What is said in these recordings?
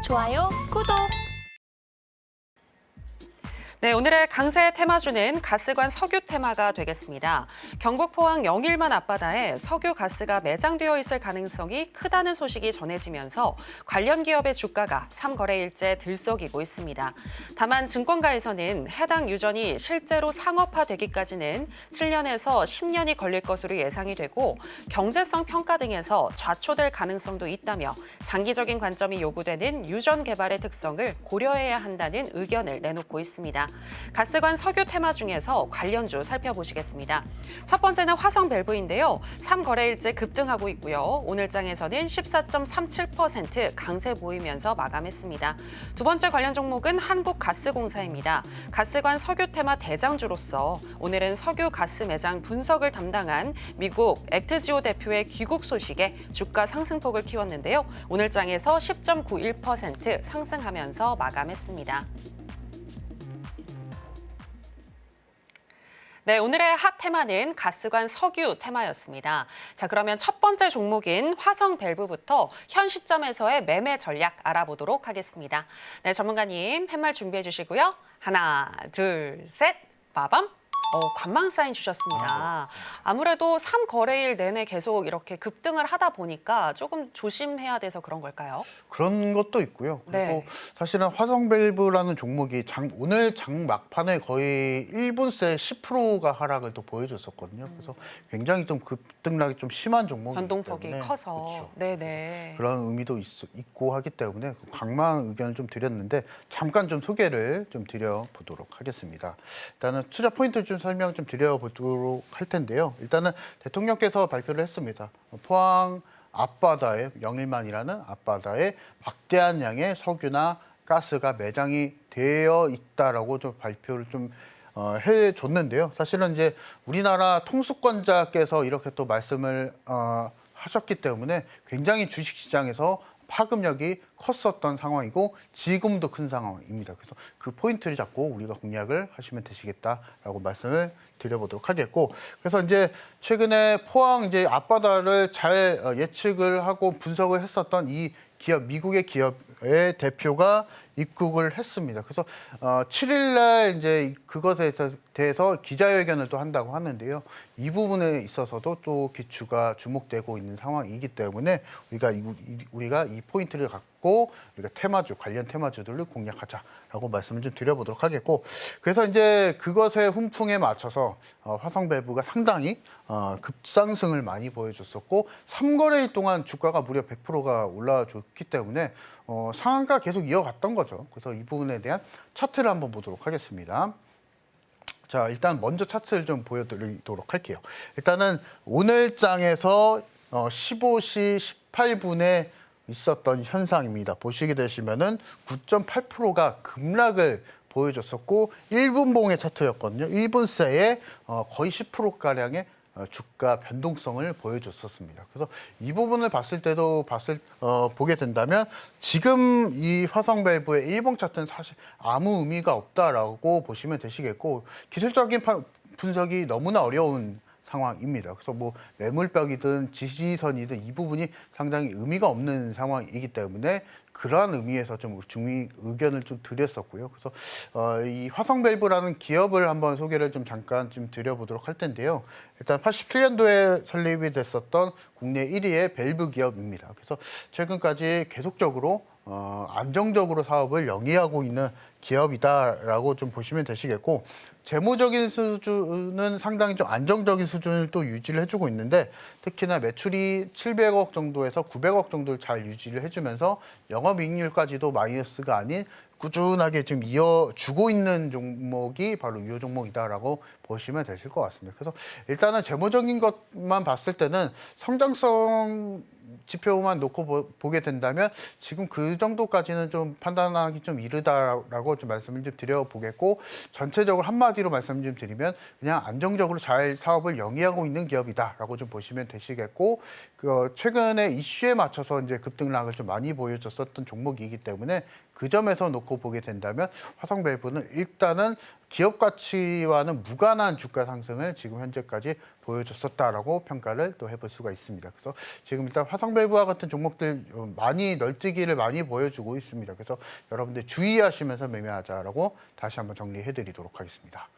좋아요, 구독. 네, 오늘의 강세 테마주는 가스관 석유 테마가 되겠습니다. 경북 포항 영일만 앞바다에 석유 가스가 매장되어 있을 가능성이 크다는 소식이 전해지면서 관련 기업의 주가가 3거래일째 들썩이고 있습니다. 다만 증권가에서는 해당 유전이 실제로 상업화되기까지는 7년에서 10년이 걸릴 것으로 예상이 되고 경제성 평가 등에서 좌초될 가능성도 있다며 장기적인 관점이 요구되는 유전 개발의 특성을 고려해야 한다는 의견을 내놓고 있습니다. 가스관 석유 테마 중에서 관련주 살펴보시겠습니다. 첫 번째는 화성 밸브인데요. 3거래일째 급등하고 있고요. 오늘 장에서는 14.37% 강세 보이면서 마감했습니다. 두 번째 관련 종목은 한국가스공사입니다. 가스관 석유 테마 대장주로서 오늘은 석유 가스 매장 분석을 담당한 미국 액트지오 대표의 귀국 소식에 주가 상승폭을 키웠는데요. 오늘 장에서 10.91% 상승하면서 마감했습니다. 네, 오늘의 핫 테마는 가스관 석유 테마였습니다. 자, 그러면 첫 번째 종목인 화성 밸브부터 현 시점에서의 매매 전략 알아보도록 하겠습니다. 네, 전문가님 팻말 준비해 주시고요. 하나, 둘, 셋, 빠밤. 관망 사인 주셨습니다. 아무래도 3거래일 내내 계속 이렇게 급등을 하다 보니까 조금 조심해야 돼서 그런 걸까요? 그런 것도 있고요. 그리고 네. 사실은 화성밸브라는 종목이 오늘 장 막판에 거의 1분새 10%가 하락을 또 보여줬었거든요. 그래서 굉장히 좀 급등락이 좀 심한 종목이기 변동폭이 때문에 커서. 그렇죠. 네네. 그런 의미도 있고 하기 때문에 관망 의견을 좀 드렸는데 잠깐 좀 소개를 좀 드려보도록 하겠습니다. 일단은 투자 포인트 좀 설명 좀 드려보도록 할 텐데요. 일단은 대통령께서 발표를 했습니다. 포항 앞바다에 영일만이라는 앞바다에 막대한 양의 석유나 가스가 매장이 되어 있다라고 좀 발표를 좀 해줬는데요. 사실은 이제 우리나라 통수권자께서 이렇게 또 말씀을 하셨기 때문에 굉장히 주식시장에서 파급력이 컸었던 상황이고 지금도 큰 상황입니다. 그래서 그 포인트를 잡고 우리가 공략을 하시면 되시겠다라고 말씀을 드려보도록 하겠고, 그래서 이제 최근에 포항 이제 앞바다를 잘 예측을 하고 분석을 했었던 이 기업, 미국의 기업의 대표가 입국을 했습니다. 그래서 7일 날 이제 그것에 대해서 기자회견을 또 한다고 하는데요. 이 부분에 있어서도 또 기추가 주목되고 있는 상황이기 때문에 우리가 이 포인트를 갖고 우리가 테마주, 관련 테마주들을 공략하자라고 말씀을 좀 드려보도록 하겠고, 그래서 이제 그것의 훈풍에 맞춰서 화성밸브가 상당히 급상승을 많이 보여줬었고 3거래일 동안 주가가 무려 100%가 올라줬기 때문에 상한가 계속 이어갔던 거죠. 그래서 이 부분에 대한 차트를 한번 보도록 하겠습니다. 자, 일단 먼저 차트를 좀 보여드리도록 할게요. 일단은 오늘 장에서 15시 18분에 있었던 현상입니다. 보시게 되시면은 9.8%가 급락을 보여줬었고 1분봉의 차트였거든요. 1분새에 거의 10%가량의 주가 변동성을 보여줬었습니다. 그래서 이 부분을 봤을 때도 보게 된다면 지금 이 화성밸브의 일봉 차트는 사실 아무 의미가 없다라고 보시면 되시겠고, 기술적인 분석이 너무나 어려운 상황입니다. 그래서 뭐 매물벽이든 지지선이든 이 부분이 상당히 의미가 없는 상황이기 때문에 그러한 의미에서 좀 의견을 좀 드렸었고요. 그래서 이 화성밸브라는 기업을 한번 소개를 좀 잠깐 좀 드려보도록 할 텐데요. 일단 87년도에 설립이 됐었던 국내 1위의 밸브 기업입니다. 그래서 최근까지 계속적으로 안정적으로 사업을 영위하고 있는 기업이다라고 좀 보시면 되시겠고, 재무적인 수준은 상당히 좀 안정적인 수준을 또 유지를 해주고 있는데, 특히나 매출이 700억 정도에서 900억 정도를 잘 유지를 해주면서 영업이익률까지도 마이너스가 아닌 꾸준하게 지금 이어주고 있는 종목이 바로 이 종목이다라고 보시면 되실 것 같습니다. 그래서 일단은 재무적인 것만 봤을 때는 성장성 지표만 놓고 보게 된다면 지금 그 정도까지는 좀 판단하기 좀 이르다라고 좀 말씀을 좀 드려보겠고, 전체적으로 한마디로 말씀 좀 드리면 그냥 안정적으로 잘 사업을 영위하고 있는 기업이다라고 좀 보시면 되시겠고, 최근에 이슈에 맞춰서 이제 급등락을 좀 많이 보여줬었던 종목이기 때문에 그 점에서 놓고 보게 된다면 화성밸브는 일단은 기업 가치와는 무관한 주가 상승을 지금 현재까지 보여줬었다라고 평가를 또 해볼 수가 있습니다. 그래서 지금 일단 화성밸브와 같은 종목들 많이 널뛰기를 많이 보여주고 있습니다. 그래서 여러분들 주의하시면서 매매하자라고 다시 한번 정리해드리도록 하겠습니다.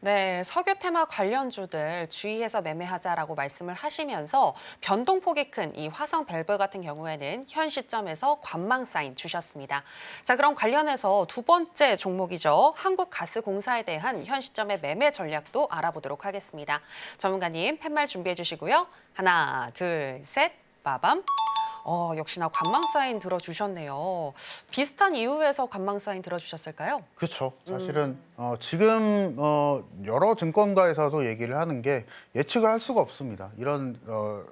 네, 석유 테마 관련주들 주의해서 매매하자라고 말씀을 하시면서 변동폭이 큰 이 화성 밸브 같은 경우에는 현 시점에서 관망 사인 주셨습니다. 자, 그럼 관련해서 두 번째 종목이죠. 한국가스공사에 대한 현 시점의 매매 전략도 알아보도록 하겠습니다. 전문가님 팻말 준비해 주시고요. 하나, 둘, 셋, 빠밤. 역시나 관망 사인 들어주셨네요. 비슷한 이유에서 관망 사인 들어주셨을까요? 그렇죠. 사실은 지금 여러 증권가에서도 얘기를 하는 게 예측을 할 수가 없습니다. 이런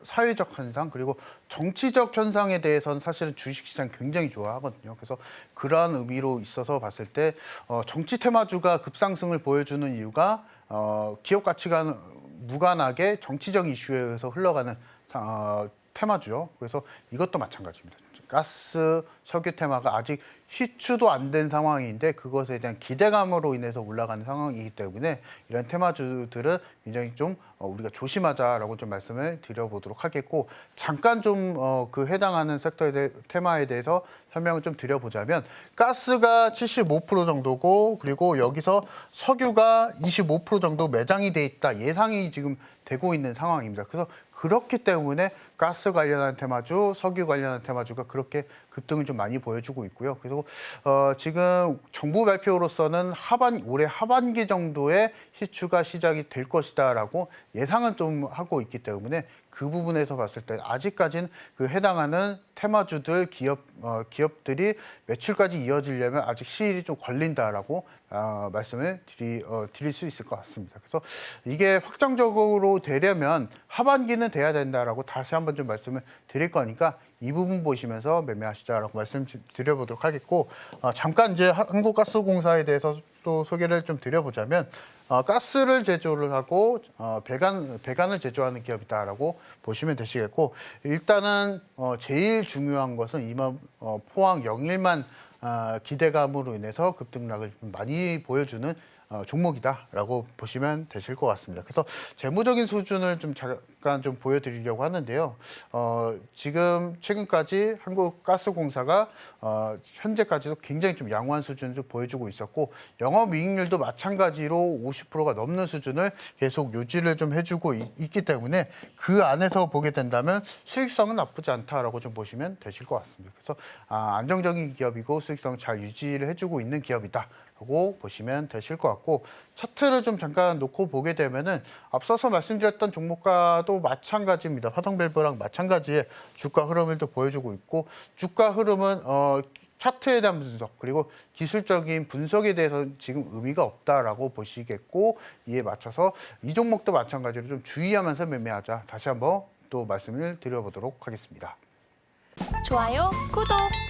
사회적 현상 그리고 정치적 현상에 대해서는 사실은 주식시장 굉장히 좋아하거든요. 그래서 그러한 의미로 있어서 봤을 때 정치 테마주가 급상승을 보여주는 이유가 기업 가치관 무관하게 정치적 이슈에 의해서 흘러가는 테마주요. 그래서 이것도 마찬가지입니다. 가스, 석유 테마가 아직 시추도 안 된 상황인데 그것에 대한 기대감으로 인해서 올라가는 상황이기 때문에 이런 테마주들은 굉장히 좀 우리가 조심하자라고 좀 말씀을 드려보도록 하겠고 잠깐 좀 그 해당하는 섹터에 테마에 대해서 설명을 좀 드려보자면 가스가 75% 정도고 그리고 여기서 석유가 25% 정도 매장이 돼 있다 예상이 지금 되고 있는 상황입니다. 그래서 그렇기 때문에 가스 관련한 테마주, 석유 관련한 테마주가 그렇게 급등을 좀 많이 보여주고 있고요. 그리고 지금 정부 발표로서는 올해 하반기 정도에 시추가 시작이 될 것이다라고 예상은 좀 하고 있기 때문에 그 부분에서 봤을 때 아직까지는 그 해당하는 테마주들 기업들이 매출까지 이어지려면 아직 시일이 좀 걸린다라고 말씀을 드릴 수 있을 것 같습니다. 그래서 이게 확정적으로 되려면 하반기는 돼야 된다라고 다시 한번 좀 말씀을 드릴 거니까 이 부분 보시면서 매매하시자라고 말씀드려보도록 하겠고 잠깐 이제 한국가스공사에 대해서 또 소개를 좀 드려보자면 가스를 제조를 하고 배관을 제조하는 기업이다라고 보시면 되시겠고 일단은 제일 중요한 것은 이번 포항 영일만 기대감으로 인해서 급등락을 많이 보여주는 종목이다라고 보시면 되실 것 같습니다. 그래서 재무적인 수준을 좀 잠깐 좀 보여드리려고 하는데요. 지금 최근까지 한국가스공사가 현재까지도 굉장히 좀 양호한 수준을 좀 보여주고 있었고 영업이익률도 마찬가지로 50%가 넘는 수준을 계속 유지를 좀 해주고 있기 때문에 그 안에서 보게 된다면 수익성은 나쁘지 않다라고 좀 보시면 되실 것 같습니다. 그래서 안정적인 기업이고 수익성 잘 유지를 해주고 있는 기업이다. 라고 보시면 되실 것 같고 차트를 좀 잠깐 놓고 보게 되면은 앞서서 말씀드렸던 종목과도 마찬가지입니다. 화성밸브랑 마찬가지의 주가 흐름을 또 보여주고 있고 주가 흐름은 차트에 대한 분석 그리고 기술적인 분석에 대해서 지금 의미가 없다라고 보시겠고 이에 맞춰서 이 종목도 마찬가지로 좀 주의하면서 매매하자 다시 한번 또 말씀을 드려보도록 하겠습니다. 좋아요, 구독!